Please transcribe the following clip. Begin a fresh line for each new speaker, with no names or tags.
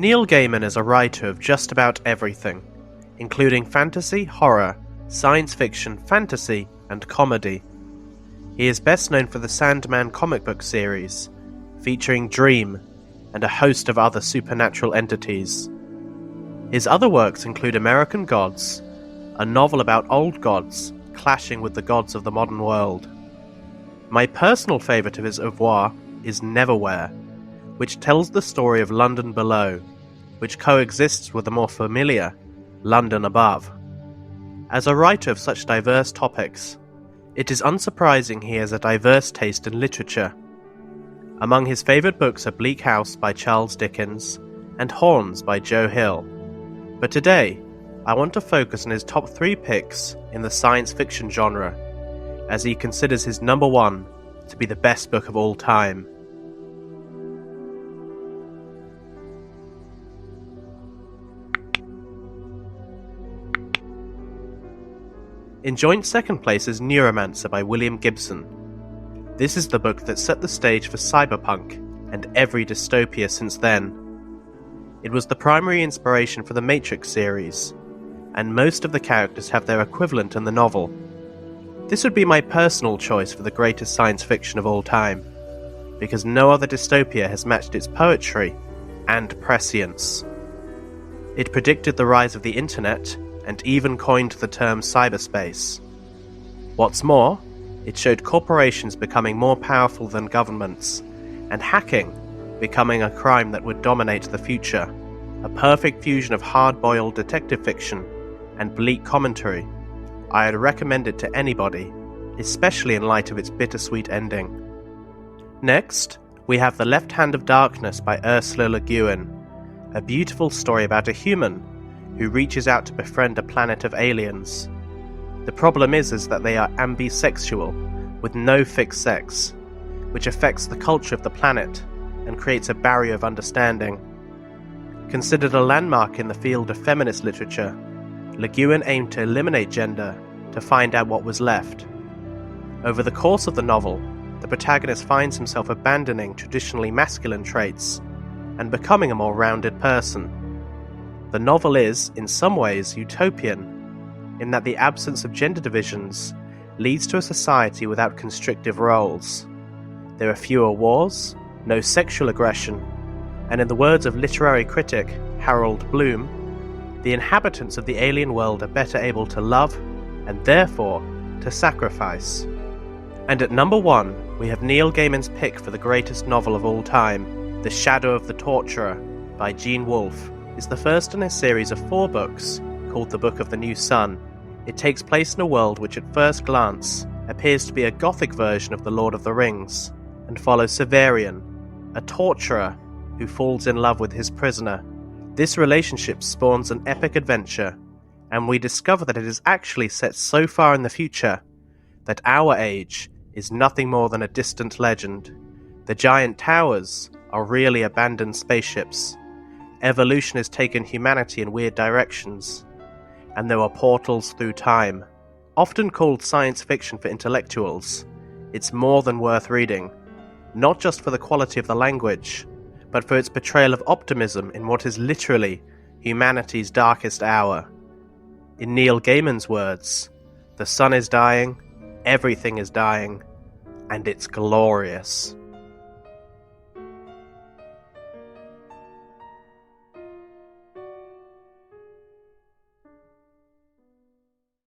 Neil Gaiman is a writer of just about everything, including fantasy, horror, science fiction, fantasy, and comedy. He is best known for the Sandman comic book series, featuring Dream and a host of other supernatural entities. His other works include American Gods, a novel about old gods clashing with the gods of the modern world. My personal favourite of his oeuvre is Neverwhere, which tells the story of London below, which coexists with the more familiar London above. As a writer of such diverse topics, it is unsurprising he has a diverse taste in literature. Among his favourite books are Bleak House by Charles Dickens and Horns by Joe Hill. But today, I want to focus on his top 3 picks in the science fiction genre, as he considers his number 1 to be the best book of all time. In joint second place is Neuromancer by William Gibson. This is the book that set the stage for cyberpunk and every dystopia since then. It was the primary inspiration for the Matrix series, and most of the characters have their equivalent in the novel. This would be my personal choice for the greatest science fiction of all time, because no other dystopia has matched its poetry and prescience. It predicted the rise of the internet and even coined the term cyberspace. What's more, it showed corporations becoming more powerful than governments, and hacking becoming a crime that would dominate the future, a perfect fusion of hard-boiled detective fiction and bleak commentary. I'd recommend it to anybody, especially in light of its bittersweet ending. Next, we have The Left Hand of Darkness by Ursula Le Guin, a beautiful story about a human who reaches out to befriend a planet of aliens. The problem is that they are ambisexual, with no fixed sex, which affects the culture of the planet and creates a barrier of understanding. Considered a landmark in the field of feminist literature, Le Guin aimed to eliminate gender to find out what was left. Over the course of the novel, the protagonist finds himself abandoning traditionally masculine traits and becoming a more rounded person. The novel is, in some ways, utopian, in that the absence of gender divisions leads to a society without constrictive roles. There are fewer wars, no sexual aggression, and in the words of literary critic Harold Bloom, the inhabitants of the alien world are better able to love, and therefore to sacrifice. And at number 1, we have Neil Gaiman's pick for the greatest novel of all time, The Shadow of the Torturer by Gene Wolfe. Is the first in a series of 4 books called The Book of the New Sun. It takes place in a world which at first glance appears to be a gothic version of The Lord of the Rings, and follows Severian, a torturer who falls in love with his prisoner. This relationship spawns an epic adventure, and we discover that it is actually set so far in the future that our age is nothing more than a distant legend. The giant towers are really abandoned spaceships. Evolution has taken humanity in weird directions, and there are portals through time. Often called science fiction for intellectuals, it's more than worth reading, not just for the quality of the language, but for its portrayal of optimism in what is literally humanity's darkest hour. In Neil Gaiman's words, the sun is dying, everything is dying, and it's glorious.